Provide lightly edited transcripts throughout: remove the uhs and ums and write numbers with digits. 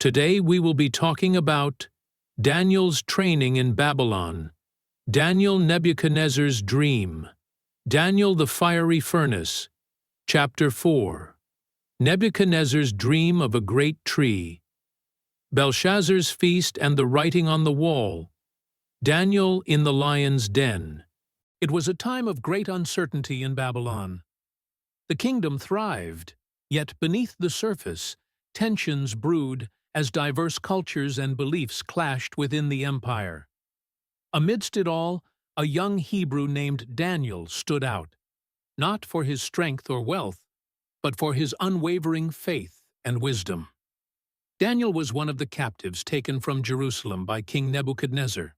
Today we will be talking about Daniel's training in Babylon, Daniel Nebuchadnezzar's dream, Daniel the fiery furnace, Chapter 4, Nebuchadnezzar's dream of a great tree, Belshazzar's feast and the writing on the wall, Daniel in the lion's den. It was a time of great uncertainty in Babylon. The kingdom thrived, yet beneath the surface, tensions brewed as diverse cultures and beliefs clashed within the empire. Amidst it all, a young Hebrew named Daniel stood out, not for his strength or wealth, but for his unwavering faith and wisdom. Daniel was one of the captives taken from Jerusalem by King Nebuchadnezzar.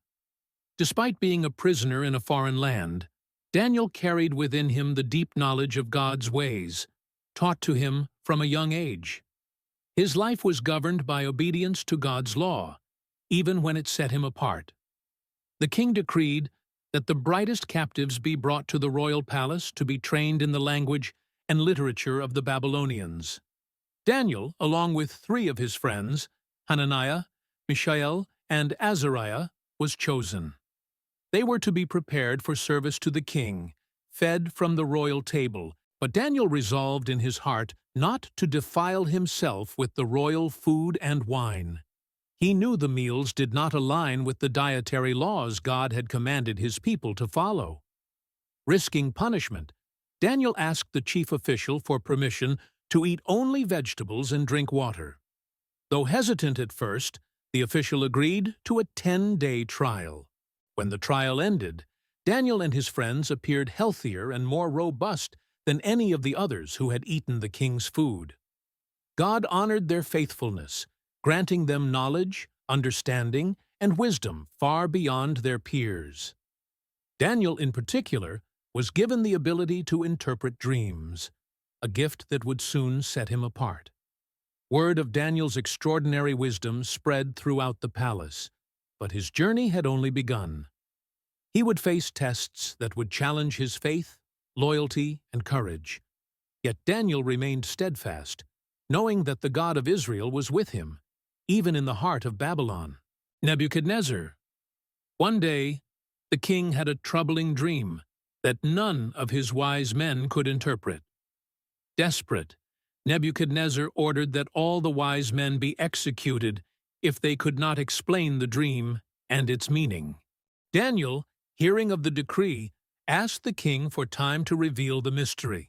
Despite being a prisoner in a foreign land, Daniel carried within him the deep knowledge of God's ways, taught to him from a young age. His life was governed by obedience to God's law, even when it set him apart. The king decreed that the brightest captives be brought to the royal palace to be trained in the language and literature of the Babylonians. Daniel, along with 3 of his friends, Hananiah, Mishael, and Azariah, was chosen. They were to be prepared for service to the king, fed from the royal table, but Daniel resolved in his heart not to defile himself with the royal food and wine. He knew the meals did not align with the dietary laws God had commanded his people to follow. Risking punishment, Daniel asked the chief official for permission to eat only vegetables and drink water. Though hesitant at first, the official agreed to a 10-day trial. When the trial ended, Daniel and his friends appeared healthier and more robust than any of the others who had eaten the king's food. God honored their faithfulness, granting them knowledge, understanding, and wisdom far beyond their peers. Daniel, in particular, was given the ability to interpret dreams, a gift that would soon set him apart. Word of Daniel's extraordinary wisdom spread throughout the palace, but his journey had only begun. He would face tests that would challenge his faith, loyalty, and courage. Yet Daniel remained steadfast, knowing that the God of Israel was with him, even in the heart of Babylon. Nebuchadnezzar. One day, the king had a troubling dream that none of his wise men could interpret. Desperate, Nebuchadnezzar ordered that all the wise men be executed if they could not explain the dream and its meaning. Daniel, hearing of the decree, asked the king for time to reveal the mystery.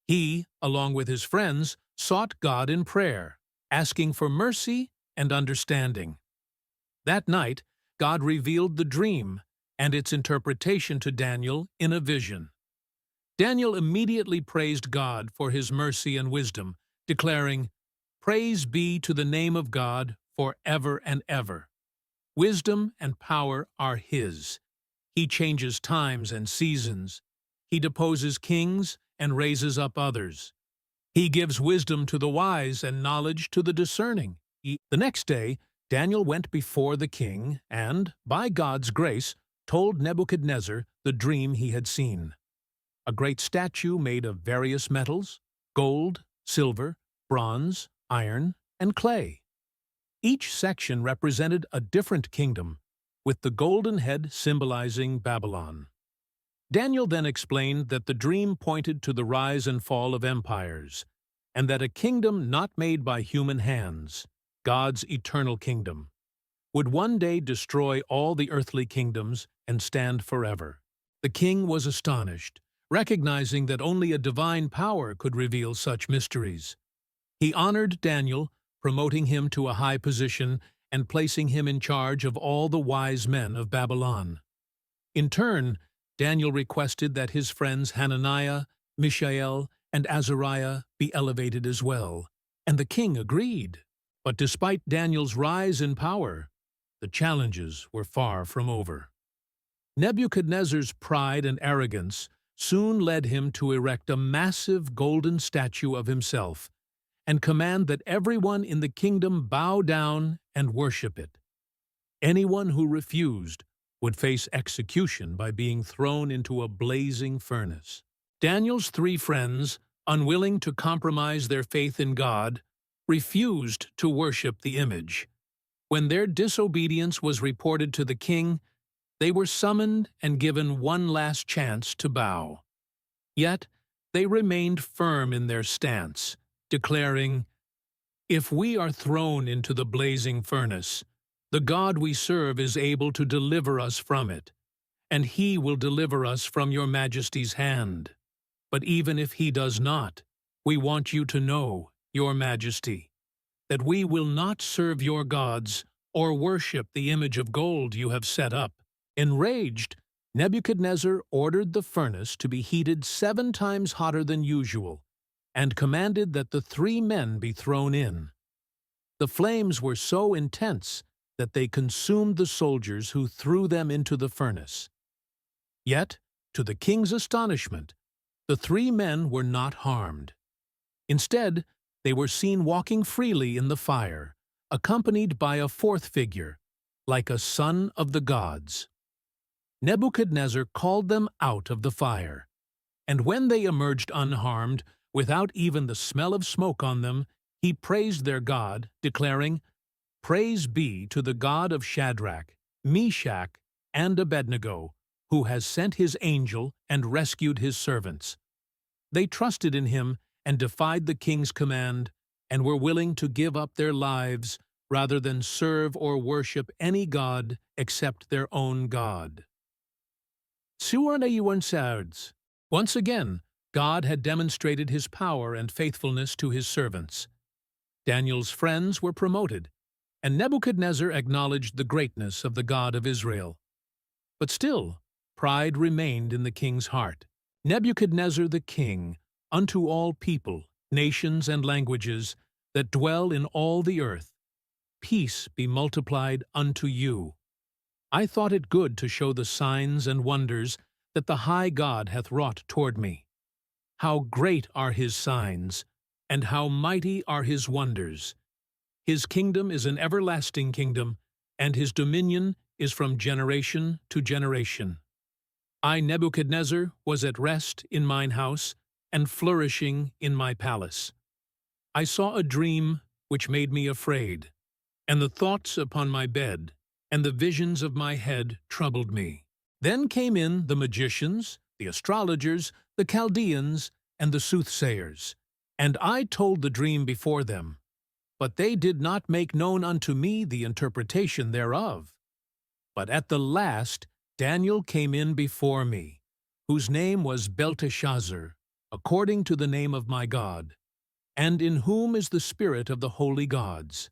He, along with his friends, sought God in prayer, asking for mercy and understanding. That night, God revealed the dream and its interpretation to Daniel in a vision. Daniel immediately praised God for his mercy and wisdom, declaring, "Praise be to the name of God forever and ever. Wisdom and power are his. He changes times and seasons. He deposes kings and raises up others. He gives wisdom to the wise and knowledge to the discerning." The next day, Daniel went before the king and, by God's grace, told Nebuchadnezzar the dream he had seen. A great statue made of various metals, gold, silver, bronze, iron, and clay. Each section represented a different kingdom, with the golden head symbolizing Babylon. Daniel then explained that the dream pointed to the rise and fall of empires, and that a kingdom not made by human hands, God's eternal kingdom, would one day destroy all the earthly kingdoms and stand forever. The king was astonished, recognizing that only a divine power could reveal such mysteries. He honored Daniel, promoting him to a high position and placing him in charge of all the wise men of Babylon. In turn, Daniel requested that his friends Hananiah, Mishael, and Azariah be elevated as well, and the king agreed. But despite Daniel's rise in power, the challenges were far from over. Nebuchadnezzar's pride and arrogance soon led him to erect a massive golden statue of himself and command that everyone in the kingdom bow down and worship it. Anyone who refused would face execution by being thrown into a blazing furnace. Daniel's 3 friends, unwilling to compromise their faith in God, refused to worship the image. When their disobedience was reported to the king, they were summoned and given one last chance to bow. Yet they remained firm in their stance, declaring, "If we are thrown into the blazing furnace, the God we serve is able to deliver us from it, and he will deliver us from your majesty's hand. But even if he does not, we want you to know, your majesty, that we will not serve your gods or worship the image of gold you have set up." Enraged, Nebuchadnezzar ordered the furnace to be heated 7 times hotter than usual, and commanded that the 3 men be thrown in. The flames were so intense that they consumed the soldiers who threw them into the furnace. Yet, to the king's astonishment, the 3 men were not harmed. Instead, they were seen walking freely in the fire, accompanied by a 4th figure, like a son of the gods. Nebuchadnezzar called them out of the fire, and when they emerged unharmed, without even the smell of smoke on them, he praised their God, declaring, "Praise be to the God of Shadrach, Meshach, and Abednego, who has sent his angel and rescued his servants." They trusted in him and defied the king's command, and were willing to give up their lives rather than serve or worship any god except their own God. Once again, God had demonstrated his power and faithfulness to his servants. Daniel's friends were promoted, and Nebuchadnezzar acknowledged the greatness of the God of Israel. But still, pride remained in the king's heart. Nebuchadnezzar the king, unto all people, nations, and languages that dwell in all the earth, peace be multiplied unto you. I thought it good to show the signs and wonders that the high God hath wrought toward me. How great are his signs, and how mighty are his wonders! His kingdom is an everlasting kingdom, and his dominion is from generation to generation. I, Nebuchadnezzar, was at rest in mine house, and flourishing in my palace. I saw a dream which made me afraid, and the thoughts upon my bed, and the visions of my head troubled me. Then came in the magicians, the astrologers, the Chaldeans, and the soothsayers, and I told the dream before them. But they did not make known unto me the interpretation thereof. But at the last Daniel came in before me, whose name was Belteshazzar, according to the name of my God, and in whom is the spirit of the holy gods.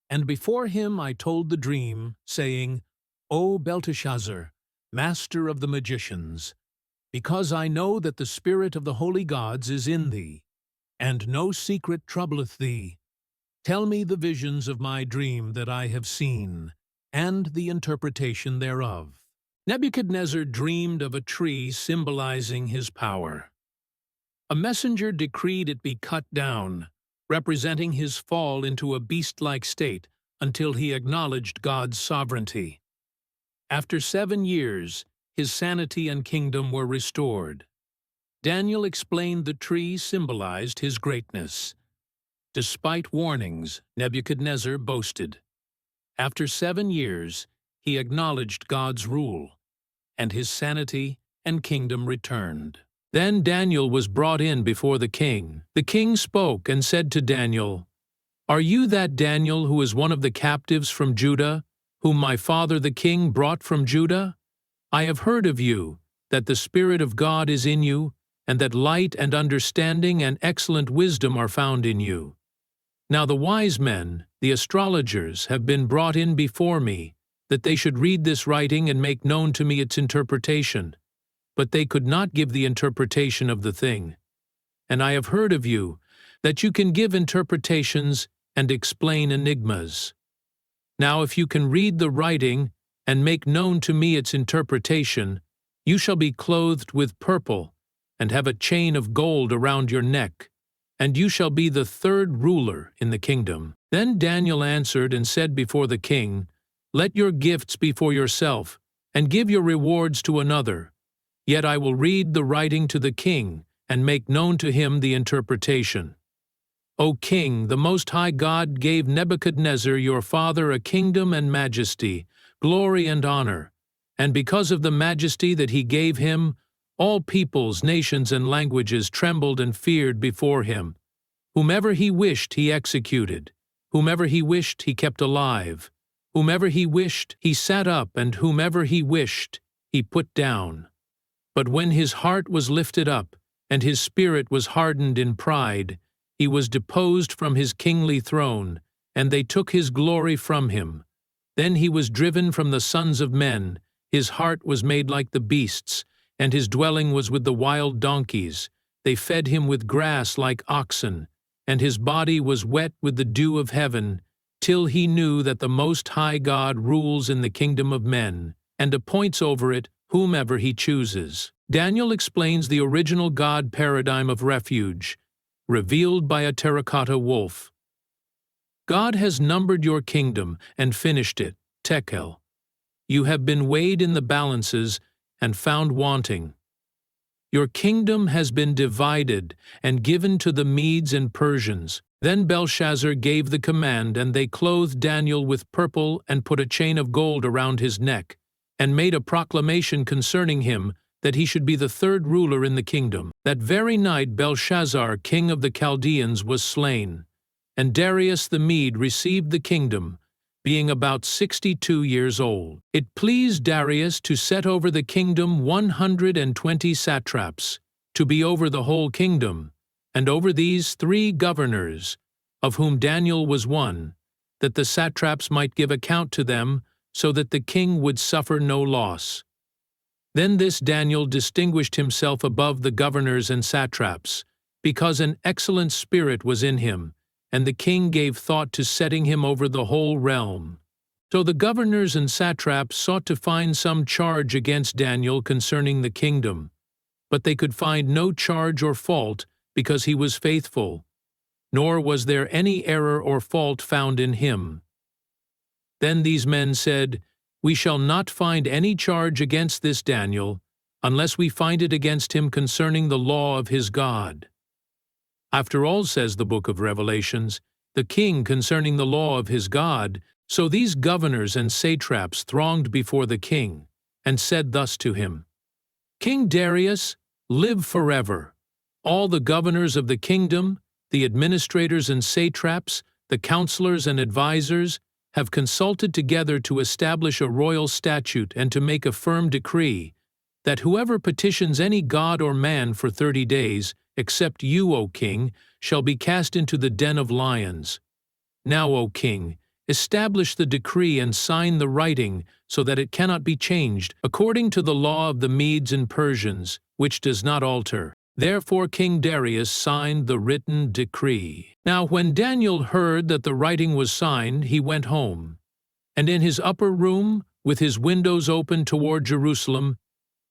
And before him I told the dream, saying, O Belteshazzar, master of the magicians, because I know that the spirit of the holy gods is in thee, and no secret troubleth thee, tell me the visions of my dream that I have seen, and the interpretation thereof. Nebuchadnezzar dreamed of a tree symbolizing his power. A messenger decreed it be cut down, representing his fall into a beast-like state until he acknowledged God's sovereignty. After 7 years, his sanity and kingdom were restored. Daniel explained the tree symbolized his greatness. Despite warnings, Nebuchadnezzar boasted. After 7 years, he acknowledged God's rule, and his sanity and kingdom returned. Then Daniel was brought in before the king. The king spoke and said to Daniel, Are you that Daniel who is one of the captives from Judah, whom my father the king brought from Judah? I have heard of you, that the Spirit of God is in you, and that light and understanding and excellent wisdom are found in you. Now the wise men, the astrologers, have been brought in before me, that they should read this writing and make known to me its interpretation. But they could not give the interpretation of the thing. And I have heard of you, that you can give interpretations and explain enigmas. Now if you can read the writing and make known to me its interpretation, you shall be clothed with purple, and have a chain of gold around your neck, and you shall be the 3rd ruler in the kingdom. Then Daniel answered and said before the king, Let your gifts be for yourself, and give your rewards to another. Yet I will read the writing to the king, and make known to him the interpretation. "O king, the Most High God gave Nebuchadnezzar your father a kingdom and majesty, glory and honor, and because of the majesty that he gave him, all peoples, nations, and languages trembled and feared before him. Whomever he wished he executed, whomever he wished he kept alive, whomever he wished he sat up, and whomever he wished he put down. But when his heart was lifted up, and his spirit was hardened in pride, he was deposed from his kingly throne, and they took his glory from him. Then he was driven from the sons of men, his heart was made like the beasts, and his dwelling was with the wild donkeys. They fed him with grass like oxen, and his body was wet with the dew of heaven, till he knew that the Most High God rules in the kingdom of men, and appoints over it whomever he chooses." Daniel explains the original God paradigm of refuge, revealed by a terracotta wolf. God has numbered your kingdom and finished it, tekel. You have been weighed in the balances and found wanting. Your kingdom has been divided and given to the Medes and Persians. Then Belshazzar gave the command, and they clothed Daniel with purple and put a chain of gold around his neck, and made a proclamation concerning him that he should be the third ruler in the kingdom. That very night Belshazzar, king of the Chaldeans, was slain, and Darius the Mede received the kingdom, being about 62 years old. It pleased Darius to set over the kingdom 120 satraps, to be over the whole kingdom, and over these 3 governors, of whom Daniel was one, that the satraps might give account to them, so that the king would suffer no loss. Then this Daniel distinguished himself above the governors and satraps, because an excellent spirit was in him, and the king gave thought to setting him over the whole realm. So the governors and satraps sought to find some charge against Daniel concerning the kingdom, but they could find no charge or fault, because he was faithful, nor was there any error or fault found in him. Then these men said, "We shall not find any charge against this Daniel, unless we find it against him concerning the law of his God." After all, says the book of Revelations, the king concerning the law of his God. So these governors and satraps thronged before the king, and said thus to him, "King Darius, live forever. All the governors of the kingdom, the administrators and satraps, the counselors and advisers, have consulted together to establish a royal statute and to make a firm decree, that whoever petitions any god or man for 30 days, except you, O king, shall be cast into the den of lions. Now, O king, establish the decree and sign the writing, so that it cannot be changed, according to the law of the Medes and Persians, which does not alter." Therefore King Darius signed the written decree. Now when Daniel heard that the writing was signed, he went home, and in his upper room, with his windows open toward Jerusalem,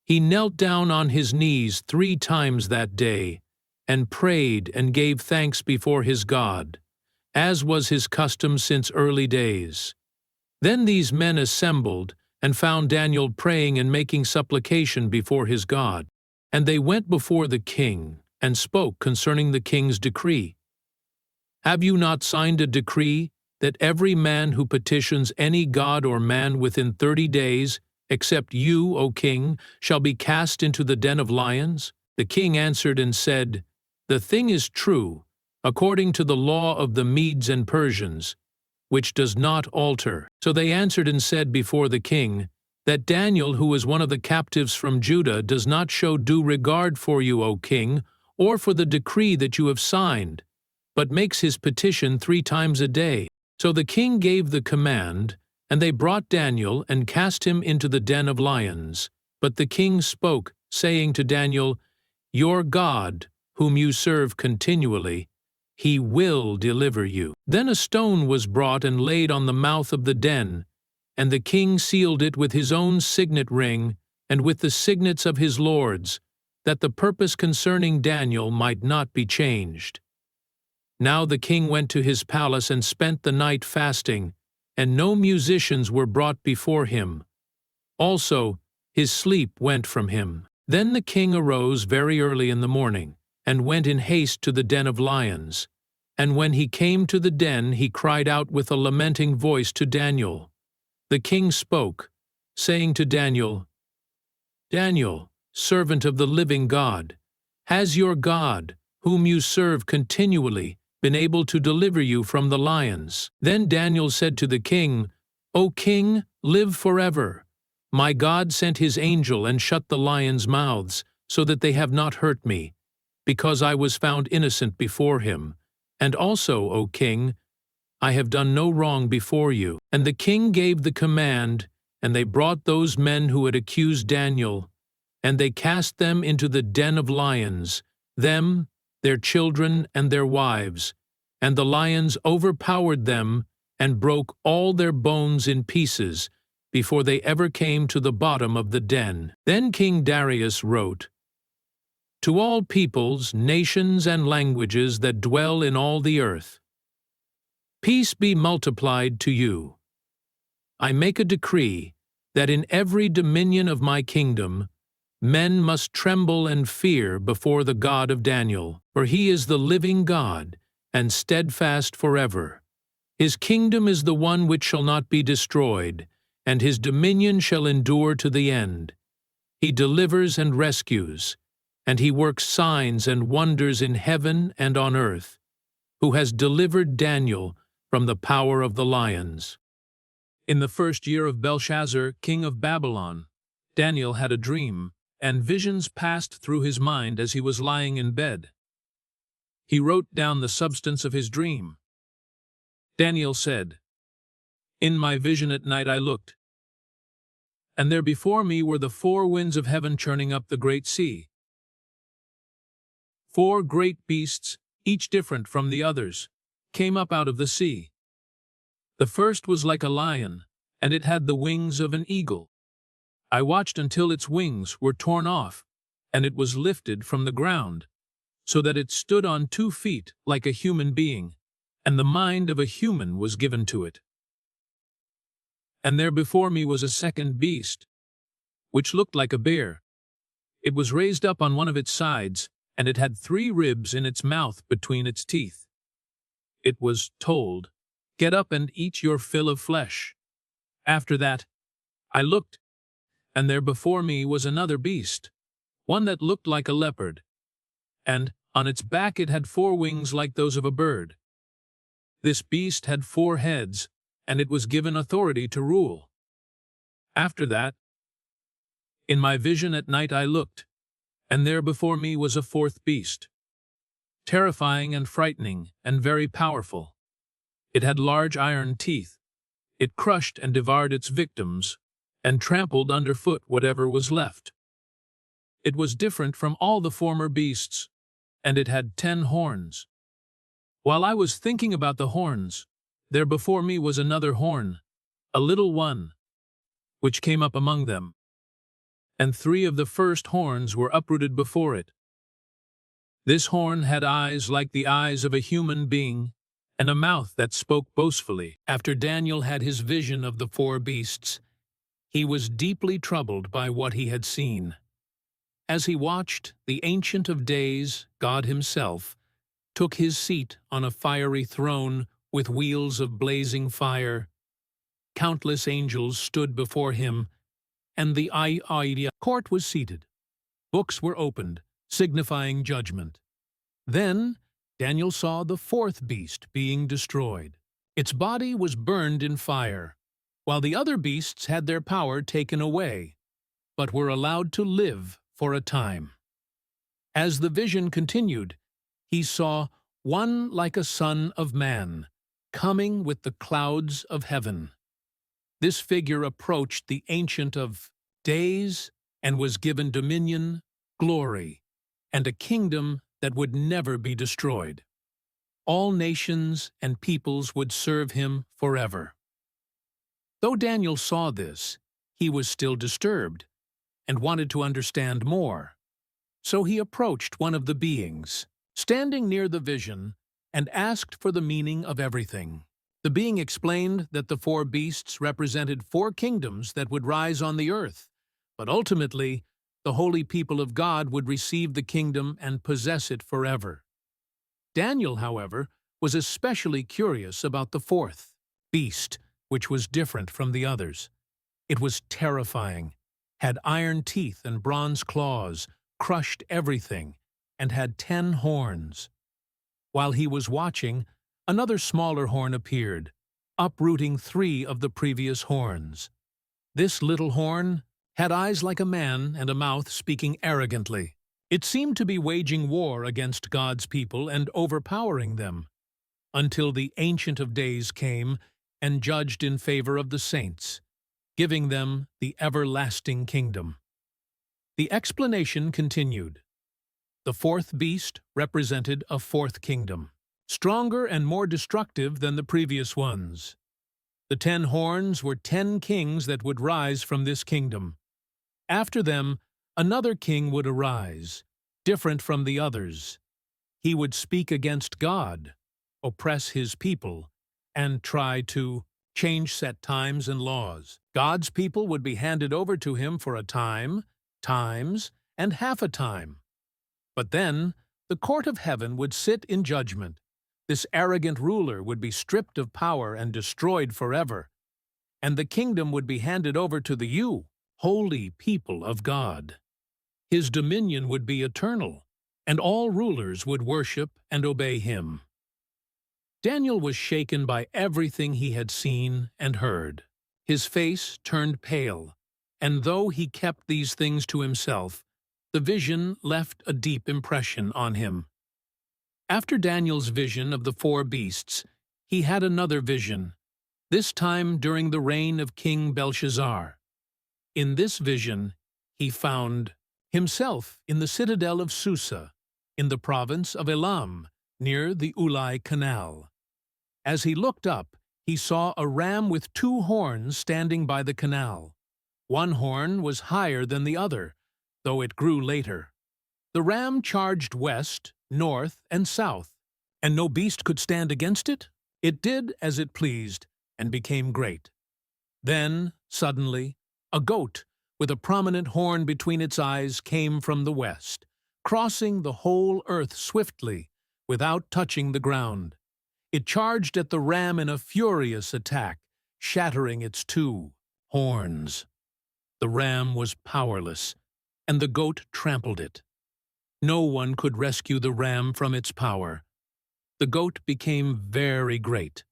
he knelt down on his knees 3 times that day, and prayed and gave thanks before his God, as was his custom since early days. Then these men assembled, and found Daniel praying and making supplication before his God. And they went before the king, and spoke concerning the king's decree. "Have you not signed a decree, that every man who petitions any god or man within 30 days, except you, O king, shall be cast into the den of lions?" The king answered and said, "The thing is true, according to the law of the Medes and Persians, which does not alter." So they answered and said before the king, "That Daniel, who is one of the captives from Judah, does not show due regard for you, O king, or for the decree that you have signed, but makes his petition 3 times a day." So the king gave the command, and they brought Daniel and cast him into the den of lions. But the king spoke, saying to Daniel, "Your God, whom you serve continually, he will deliver you." Then a stone was brought and laid on the mouth of the den, and the king sealed it with his own signet ring and with the signets of his lords, that the purpose concerning Daniel might not be changed. Now the king went to his palace and spent the night fasting, and no musicians were brought before him. Also, his sleep went from him. Then the king arose very early in the morning, and went in haste to the den of lions. And when he came to the den, he cried out with a lamenting voice to Daniel. The king spoke, saying to Daniel, Daniel, servant of the living God, has your God, whom you serve continually, been able to deliver you from the lions? Then Daniel said to the king, O king, live forever. My God sent his angel and shut the lions' mouths, so that they have not hurt me, because I was found innocent before him. And also, O king, I have done no wrong before you. And the king gave the command, and they brought those men who had accused Daniel, and they cast them into the den of lions, them, their children, and their wives. And the lions overpowered them, and broke all their bones in pieces, before they ever came to the bottom of the den. Then King Darius wrote, To all peoples, nations, and languages that dwell in all the earth, peace be multiplied to you. I make a decree that in every dominion of my kingdom, men must tremble and fear before the God of Daniel, for he is the living God, and steadfast forever. His kingdom is the one which shall not be destroyed, and his dominion shall endure to the end. He delivers and rescues, and he works signs and wonders in heaven and on earth, who has delivered Daniel from the power of the lions. In the first year of Belshazzar, king of Babylon, Daniel had a dream, and visions passed through his mind as he was lying in bed. He wrote down the substance of his dream. Daniel said, In my vision at night I looked, and there before me were the four winds of heaven churning up the great sea. 4 great beasts, each different from the others, came up out of the sea. The first was like a lion, and it had the wings of an eagle. I watched until its wings were torn off, and it was lifted from the ground, so that it stood on 2 feet like a human being, and the mind of a human was given to it. And there before me was a second beast, which looked like a bear. It was raised up on one of its sides, and it had 3 ribs in its mouth between its teeth. It was told, Get up and eat your fill of flesh. After that, I looked, and there before me was another beast, one that looked like a leopard, and on its back it had 4 wings like those of a bird. This beast had 4 heads, and it was given authority to rule. After that, in my vision at night I looked, and there before me was a 4th beast, terrifying and frightening and very powerful. It had large iron teeth. It crushed and devoured its victims, and trampled underfoot whatever was left. It was different from all the former beasts, and it had 10 horns. While I was thinking about the horns, there before me was another horn, a little one, which came up among them, and 3 of the first horns were uprooted before it. This horn had eyes like the eyes of a human being, and a mouth that spoke boastfully. After Daniel had his vision of the 4 beasts, he was deeply troubled by what he had seen. As he watched, the Ancient of Days, God himself, took his seat on a fiery throne with wheels of blazing fire. Countless angels stood before him, and the court was seated. Books were opened, signifying judgment. Then Daniel saw the 4th beast being destroyed. Its body was burned in fire, while the other beasts had their power taken away, but were allowed to live for a time. As the vision continued, he saw one like a son of man, coming with the clouds of heaven. This figure approached the Ancient of Days and was given dominion, glory, and a kingdom that would never be destroyed. All nations and peoples would serve him forever. Though Daniel saw this, he was still disturbed and wanted to understand more. So he approached one of the beings, standing near the vision, and asked for the meaning of everything. The being explained that the 4 beasts represented 4 kingdoms that would rise on the earth, but ultimately, the holy people of God would receive the kingdom and possess it forever. Daniel, however, was especially curious about the fourth beast, which was different from the others. It was terrifying, had iron teeth and bronze claws, crushed everything, and had 10 horns. While he was watching, another smaller horn appeared, uprooting 3 of the previous horns. This little horn had eyes like a man and a mouth speaking arrogantly. It seemed to be waging war against God's people and overpowering them, until the Ancient of Days came and judged in favor of the saints, giving them the everlasting kingdom. The explanation continued. The fourth beast represented a fourth kingdom, stronger and more destructive than the previous ones. The 10 horns were 10 kings that would rise from this kingdom. After them, another king would arise, different from the others. He would speak against God, oppress his people, and try to change set times and laws. God's people would be handed over to him for a time, times, and half a time. But then, the court of heaven would sit in judgment. This arrogant ruler would be stripped of power and destroyed forever, and the kingdom would be handed over to the holy people of God. His dominion would be eternal, and all rulers would worship and obey him. Daniel was shaken by everything he had seen and heard. His face turned pale, and though he kept these things to himself, the vision left a deep impression on him. After Daniel's vision of the 4 beasts, he had another vision, this time during the reign of King Belshazzar. In this vision, he found himself in the citadel of Susa, in the province of Elam, near the Ulai Canal. As he looked up, he saw a ram with 2 horns standing by the canal. One horn was higher than the other, though it grew later. The ram charged west, north, and south, and no beast could stand against it. It did as it pleased, and became great. Then, suddenly, a goat, with a prominent horn between its eyes, came from the west, crossing the whole earth swiftly, without touching the ground. It charged at the ram in a furious attack, shattering its 2 horns. The ram was powerless, and the goat trampled it. No one could rescue the ram from its power. The goat became very great,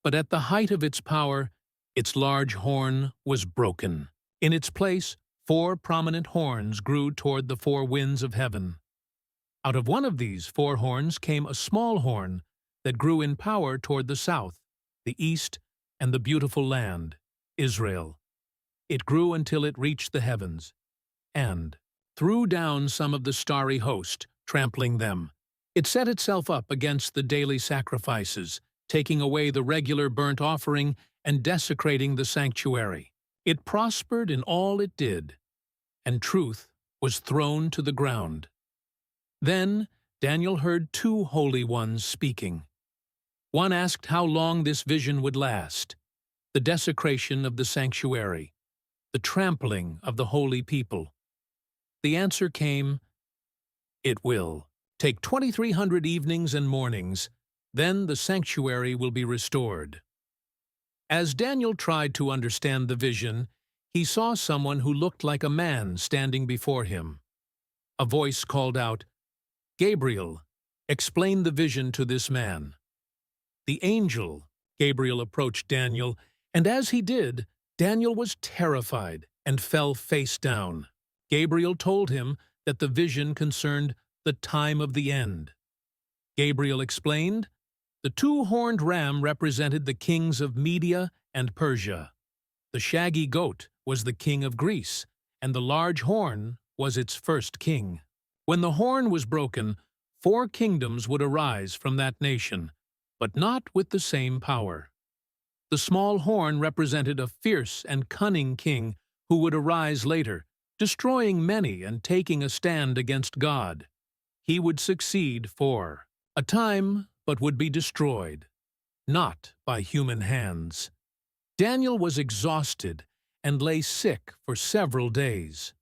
but at the height of its power, its large horn was broken. In its place, 4 prominent horns grew toward the 4 winds of heaven. Out of one of these 4 horns came a small horn that grew in power toward the south, the east, and the beautiful land, Israel. It grew until it reached the heavens, and threw down some of the starry host, trampling them. It set itself up against the daily sacrifices, taking away the regular burnt offering and desecrating the sanctuary. It prospered in all it did, and truth was thrown to the ground. Then Daniel heard 2 holy ones speaking. One asked how long this vision would last, the desecration of the sanctuary, the trampling of the holy people. The answer came, "It will take 2,300 evenings and mornings, then the sanctuary will be restored." As Daniel tried to understand the vision, he saw someone who looked like a man standing before him. A voice called out, "Gabriel, explain the vision to this man." The angel, Gabriel, approached Daniel, and as he did, Daniel was terrified and fell face down. Gabriel told him that the vision concerned the time of the end. Gabriel explained, the 2-horned ram represented the kings of Media and Persia. The shaggy goat was the king of Greece, and the large horn was its first king. When the horn was broken, 4 kingdoms would arise from that nation, but not with the same power. The small horn represented a fierce and cunning king who would arise later, destroying many and taking a stand against God. He would succeed for a time, but would be destroyed, not by human hands. Daniel was exhausted and lay sick for several days.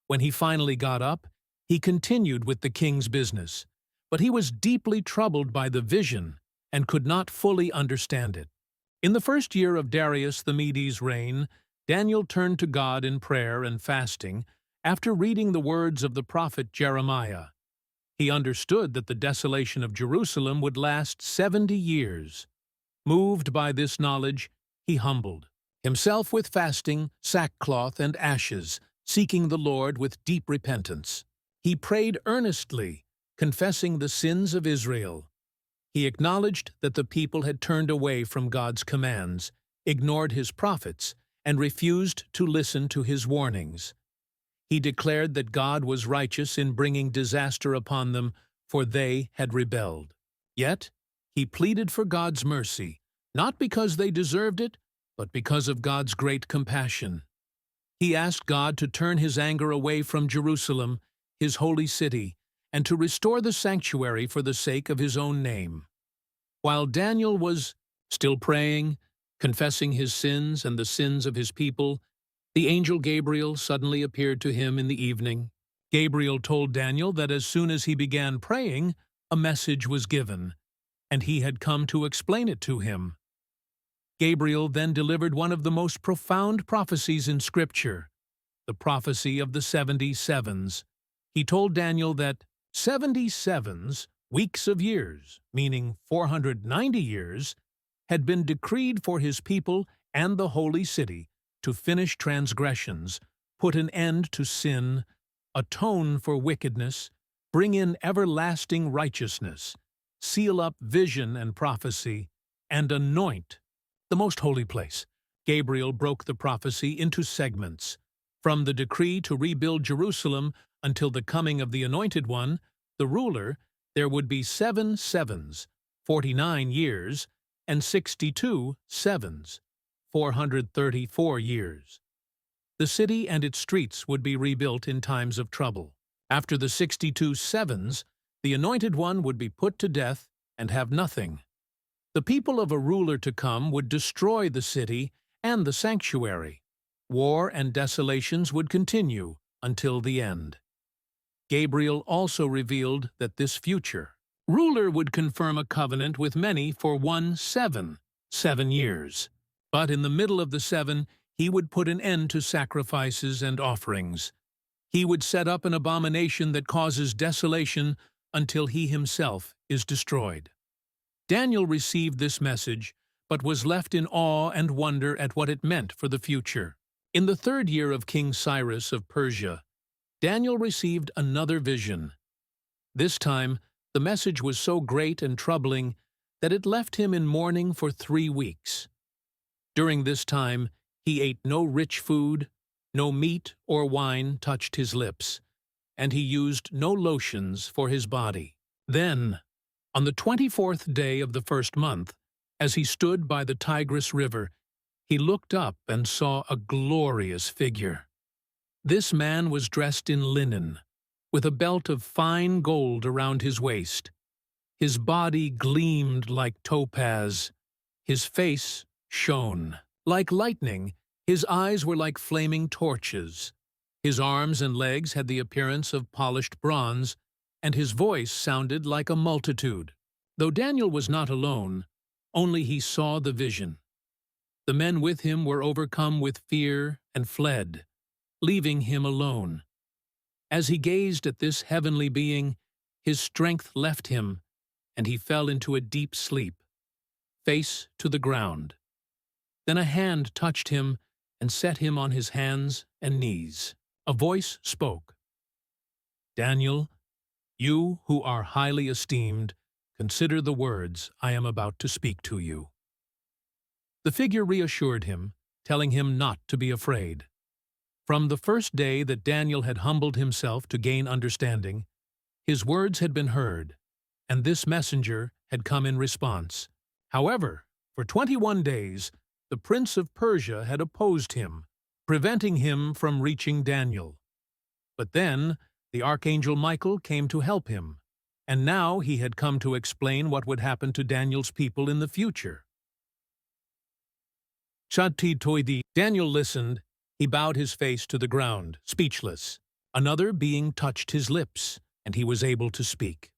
When he finally got up, he continued with the king's business, but he was deeply troubled by the vision and could not fully understand it. In the first year of Darius the Medes' reign, Daniel turned to God in prayer and fasting after reading the words of the prophet Jeremiah. He understood that the desolation of Jerusalem would last 70 years. Moved by this knowledge, he humbled himself with fasting, sackcloth, and ashes, seeking the Lord with deep repentance. He prayed earnestly, confessing the sins of Israel. He acknowledged that the people had turned away from God's commands, ignored his prophets, and refused to listen to his warnings. He declared that God was righteous in bringing disaster upon them, for they had rebelled. Yet, he pleaded for God's mercy, not because they deserved it, but because of God's great compassion. He asked God to turn his anger away from Jerusalem, his holy city, and to restore the sanctuary for the sake of his own name. While Daniel was still praying, confessing his sins and the sins of his people, the angel Gabriel suddenly appeared to him in the evening. Gabriel told Daniel that as soon as he began praying, a message was given, and he had come to explain it to him. Gabriel then delivered one of the most profound prophecies in Scripture, the prophecy of the 70 sevens. He told Daniel that 70 sevens, weeks of years, meaning 490 years, had been decreed for his people and the holy city to finish transgressions, put an end to sin, atone for wickedness, bring in everlasting righteousness, seal up vision and prophecy, and anoint the most holy place. Gabriel broke the prophecy into segments. From the decree to rebuild Jerusalem until the coming of the Anointed One, the ruler, there would be 7 sevens, 49 years, and 62 sevens, 434 years. The city and its streets would be rebuilt in times of trouble. After the 62 sevens, the Anointed One would be put to death and have nothing. The people of a ruler to come would destroy the city and the sanctuary. War and desolations would continue until the end. Gabriel also revealed that this future ruler would confirm a covenant with many for 7 years. But in the middle of the 7, he would put an end to sacrifices and offerings. He would set up an abomination that causes desolation until he himself is destroyed. Daniel received this message, but was left in awe and wonder at what it meant for the future. In the 3rd year of King Cyrus of Persia, Daniel received another vision. This time, the message was so great and troubling that it left him in mourning for 3 weeks. During this time, he ate no rich food, no meat or wine touched his lips, and he used no lotions for his body. Then, on the 24th day of the 1st month, as he stood by the Tigris River, he looked up and saw a glorious figure. This man was dressed in linen, with a belt of fine gold around his waist. His body gleamed like topaz. His face shone like lightning. His eyes were like flaming torches. His arms and legs had the appearance of polished bronze, and his voice sounded like a multitude. Though Daniel was not alone, only he saw the vision. The men with him were overcome with fear and fled, leaving him alone. As he gazed at this heavenly being, his strength left him, and he fell into a deep sleep, face to the ground. Then a hand touched him and set him on his hands and knees. A voice spoke, "Daniel, you who are highly esteemed, consider the words I am about to speak to you." The figure reassured him, telling him not to be afraid. From the first day that Daniel had humbled himself to gain understanding, his words had been heard, and this messenger had come in response. However, for 21 days, the prince of Persia had opposed him, preventing him from reaching Daniel. But then, the archangel Michael came to help him, and now he had come to explain what would happen to Daniel's people in the future. Daniel listened. He bowed his face to the ground, speechless. Another being touched his lips, and he was able to speak.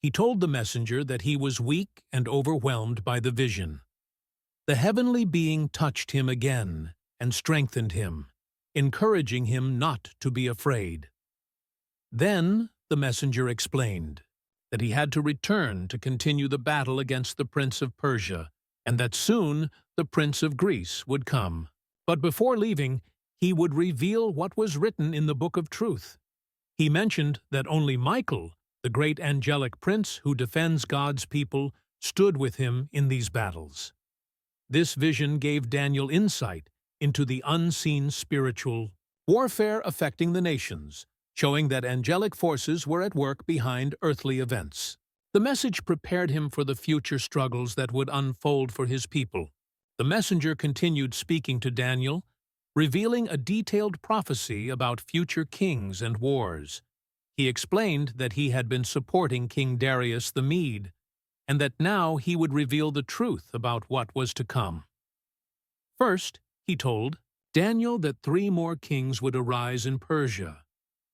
He told the messenger that he was weak and overwhelmed by the vision. The heavenly being touched him again and strengthened him, encouraging him not to be afraid. Then the messenger explained that he had to return to continue the battle against the prince of Persia, and that soon the prince of Greece would come. But before leaving, he would reveal what was written in the book of truth. He mentioned that only Michael, the great angelic prince who defends God's people, stood with him in these battles. This vision gave Daniel insight into the unseen spiritual warfare affecting the nations, showing that angelic forces were at work behind earthly events. The message prepared him for the future struggles that would unfold for his people. The messenger continued speaking to Daniel, revealing a detailed prophecy about future kings and wars. He explained that he had been supporting King Darius the Mede, and that now he would reveal the truth about what was to come. First, he told Daniel that 3 more kings would arise in Persia,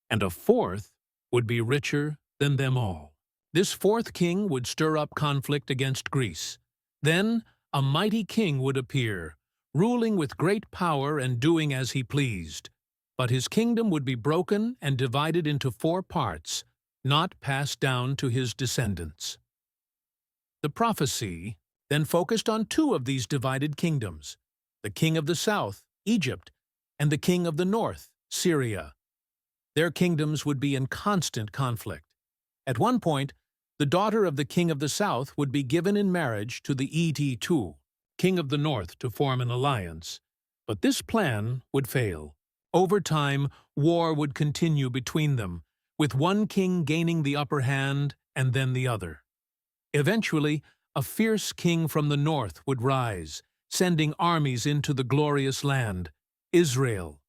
and a 4th would be richer than them all. This 4th king would stir up conflict against Greece. Then a mighty king would appear, ruling with great power and doing as he pleased. But his kingdom would be broken and divided into 4 parts, not passed down to his descendants. The prophecy then focused on 2 of these divided kingdoms, the king of the south, Egypt, and the king of the north, Syria. Their kingdoms would be in constant conflict. At one point, the daughter of the king of the south would be given in marriage to the Et, king of the north, to form an alliance. But this plan would fail. Over time, war would continue between them, with one king gaining the upper hand and then the other. Eventually, a fierce king from the north would rise, sending armies into the glorious land, Israel.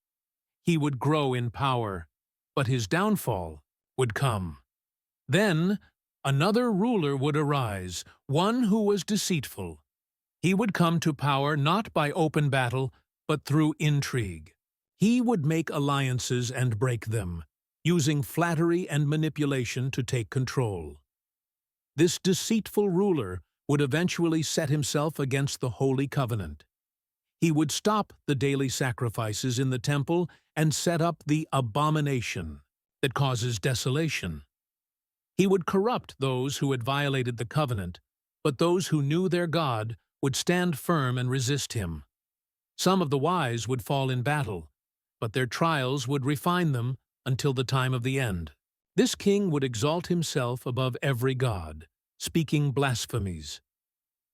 He would grow in power, but his downfall would come. Then another ruler would arise, one who was deceitful. He would come to power not by open battle, but through intrigue. He would make alliances and break them, using flattery and manipulation to take control. This deceitful ruler would eventually set himself against the Holy Covenant. He would stop the daily sacrifices in the temple and set up the abomination that causes desolation. He would corrupt those who had violated the covenant, but those who knew their God would stand firm and resist him. Some of the wise would fall in battle, but their trials would refine them until the time of the end. This king would exalt himself above every god, speaking blasphemies.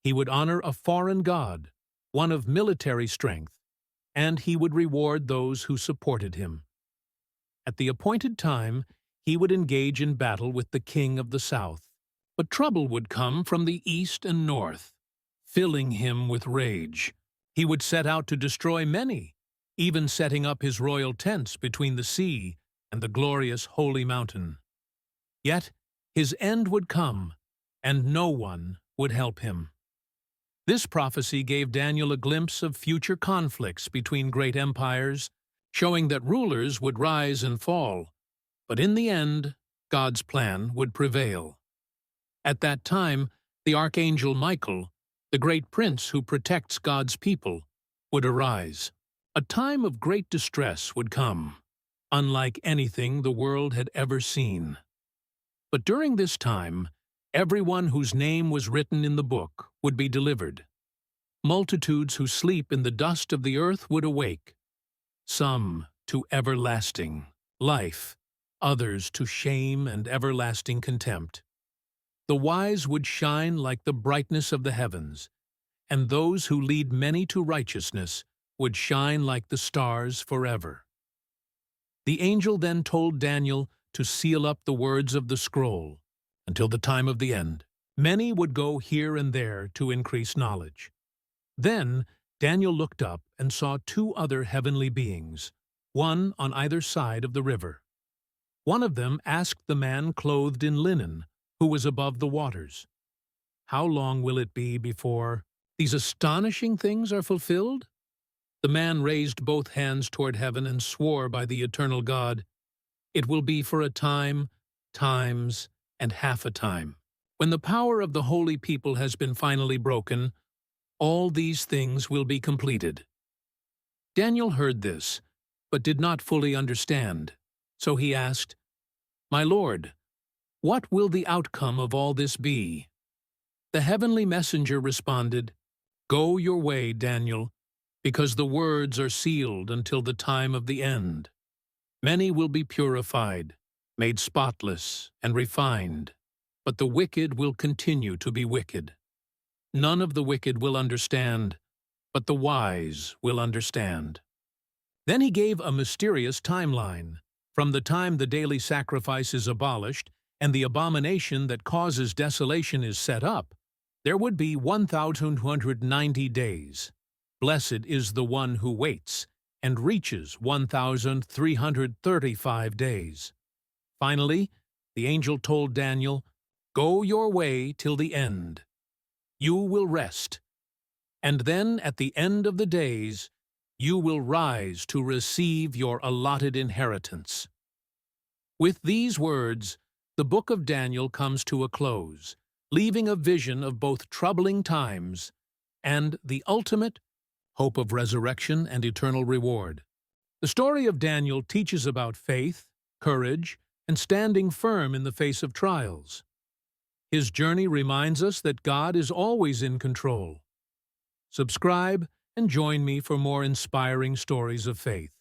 He would honor a foreign god, one of military strength, and he would reward those who supported him. At the appointed time, he would engage in battle with the king of the south. But trouble would come from the east and north, filling him with rage. He would set out to destroy many, even setting up his royal tents between the sea and the glorious holy mountain. Yet his end would come, and no one would help him. This prophecy gave Daniel a glimpse of future conflicts between great empires, showing that rulers would rise and fall, but in the end, God's plan would prevail. At that time, the archangel Michael, the great prince who protects God's people, would arise. A time of great distress would come, unlike anything the world had ever seen. But during this time, everyone whose name was written in the book would be delivered. Multitudes who sleep in the dust of the earth would awake, some to everlasting life, others to shame and everlasting contempt. The wise would shine like the brightness of the heavens, and those who lead many to righteousness would shine like the stars forever. The angel then told Daniel to seal up the words of the scroll until the time of the end. Many would go here and there to increase knowledge. Then Daniel looked up and saw 2 other heavenly beings, one on either side of the river. One of them asked the man clothed in linen, who was above the waters, "How long will it be before these astonishing things are fulfilled?" The man raised both hands toward heaven and swore by the eternal God, "It will be for a time, times, and half a time." When the power of the holy people has been finally broken, all these things will be completed. Daniel heard this, but did not fully understand. So he asked, "My Lord, what will the outcome of all this be?" The heavenly messenger responded, "Go your way, Daniel, because the words are sealed until the time of the end. Many will be purified, made spotless, and refined, but the wicked will continue to be wicked. None of the wicked will understand, but the wise will understand." Then he gave a mysterious timeline. From the time the daily sacrifice is abolished and the abomination that causes desolation is set up, there would be 1,290 days. Blessed is the one who waits and reaches 1,335 days. Finally, the angel told Daniel, "Go your way till the end. You will rest, and then at the end of the days, you will rise to receive your allotted inheritance." With these words, the book of Daniel comes to a close, leaving a vision of both troubling times and the ultimate hope of resurrection and eternal reward. The story of Daniel teaches about faith, courage, and standing firm in the face of trials. His journey reminds us that God is always in control. Subscribe and join me for more inspiring stories of faith.